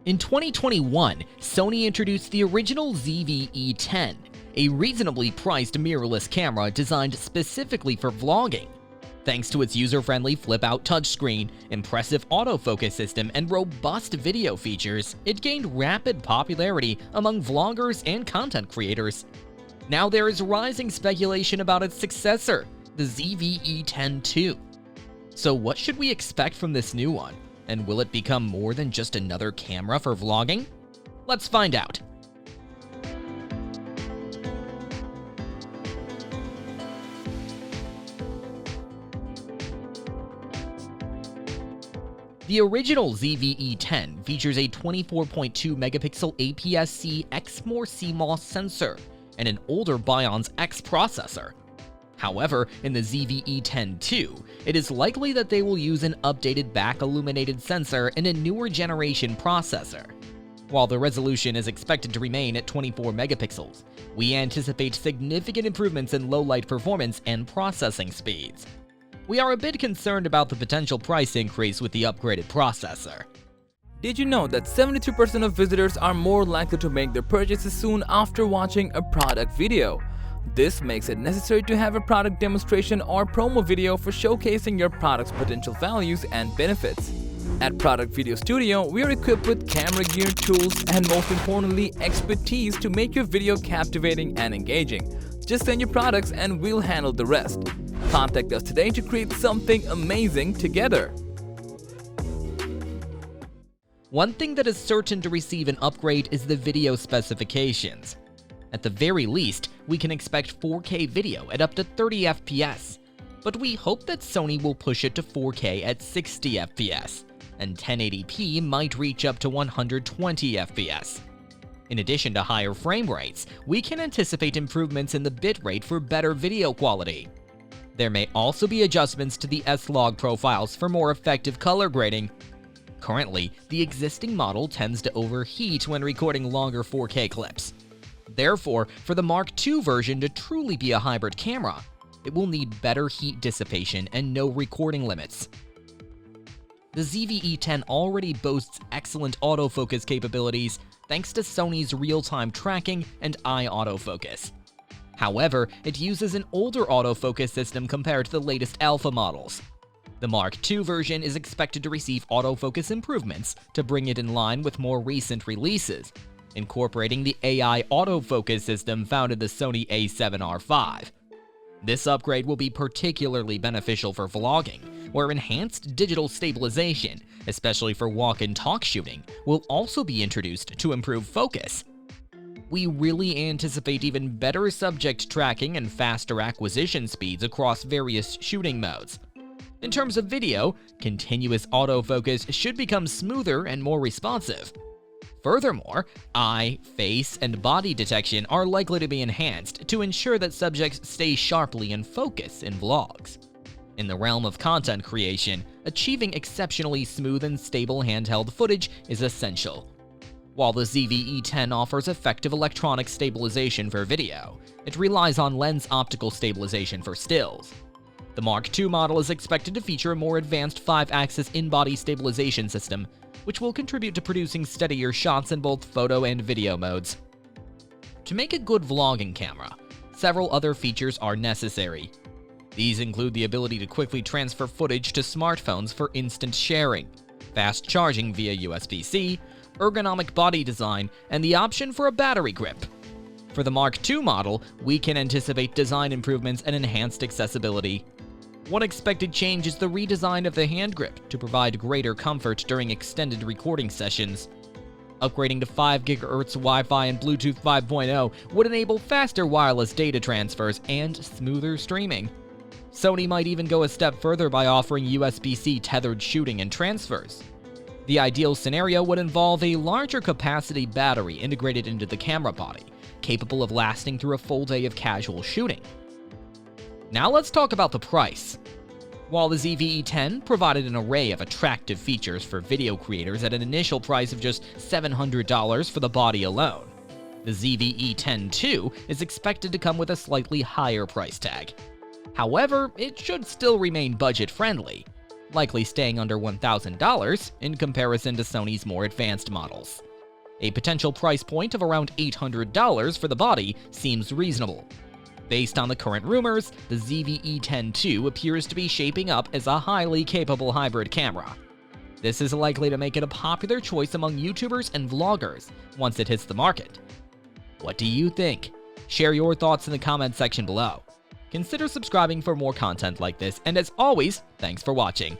In 2021, Sony introduced the original ZV-E10, a reasonably priced mirrorless camera designed specifically for vlogging. Thanks to its user-friendly flip-out touchscreen, impressive autofocus system, and robust video features, it gained rapid popularity among vloggers and content creators. Now there is rising speculation about its successor, the ZV-E10 II. So what should we expect from this new one? And will it become more than just another camera for vlogging? Let's find out. The original ZV-E10 features a 24.2 megapixel APS-C Exmor CMOS sensor and an older Bionz X processor. However, in the ZV-E10 II, it is likely that they will use an updated back-illuminated sensor and a newer generation processor. While the resolution is expected to remain at 24 megapixels, we anticipate significant improvements in low-light performance and processing speeds. We are a bit concerned about the potential price increase with the upgraded processor. Did you know that 72% of visitors are more likely to make their purchases soon after watching a product video? This makes it necessary to have a product demonstration or promo video for showcasing your product's potential values and benefits. At Product Video Studio, we are equipped with camera gear, tools, and most importantly, expertise to make your video captivating and engaging. Just send your products and we'll handle the rest. Contact us today to create something amazing together. One thing that is certain to receive an upgrade is the video specifications. At the very least, we can expect 4K video at up to 30 FPS, but we hope that Sony will push it to 4K at 60 FPS, and 1080p might reach up to 120 FPS. In addition to higher frame rates, we can anticipate improvements in the bitrate for better video quality. There may also be adjustments to the S-Log profiles for more effective color grading. Currently, the existing model tends to overheat when recording longer 4K clips. Therefore, for the Mark II version to truly be a hybrid camera, it will need better heat dissipation and no recording limits. The ZV-E10 already boasts excellent autofocus capabilities thanks to Sony's real-time tracking and eye autofocus. However, it uses an older autofocus system compared to the latest alpha models. The Mark II version is expected to receive autofocus improvements to bring it in line with more recent releases, incorporating the AI autofocus system found in the Sony a7R5. This upgrade will be particularly beneficial for vlogging, where enhanced digital stabilization, especially for walk and talk shooting, will also be introduced to improve focus. We really anticipate even better subject tracking and faster acquisition speeds across various shooting modes. In terms of video, continuous autofocus should become smoother and more responsive. Furthermore, eye, face, and body detection are likely to be enhanced to ensure that subjects stay sharply in focus in vlogs. In the realm of content creation, achieving exceptionally smooth and stable handheld footage is essential. While the ZV-E10 offers effective electronic stabilization for video, it relies on lens optical stabilization for stills. The Mark II model is expected to feature a more advanced 5-axis in-body stabilization system, which will contribute to producing steadier shots in both photo and video modes. To make a good vlogging camera, several other features are necessary. These include the ability to quickly transfer footage to smartphones for instant sharing, fast charging via USB-C, ergonomic body design, and the option for a battery grip. For the Mark II model, we can anticipate design improvements and enhanced accessibility. One expected change is the redesign of the hand grip to provide greater comfort during extended recording sessions. Upgrading to 5 GHz Wi-Fi and Bluetooth 5.0 would enable faster wireless data transfers and smoother streaming. Sony might even go a step further by offering USB-C tethered shooting and transfers. The ideal scenario would involve a larger capacity battery integrated into the camera body, capable of lasting through a full day of casual shooting. Now let's talk about the price. While the ZV-E10 provided an array of attractive features for video creators at an initial price of just $700 for the body alone, the ZV-E10 II is expected to come with a slightly higher price tag. However, it should still remain budget-friendly. likely staying under $1,000 in comparison to Sony's more advanced models. A potential price point of around $800 for the body seems reasonable. Based on the current rumors, the ZV-E10 appears to be shaping up as a highly capable hybrid camera. This is likely to make it a popular choice among YouTubers and vloggers once it hits the market. What do you think? Share your thoughts in the comment section below. Consider subscribing for more content like this, and as always, thanks for watching.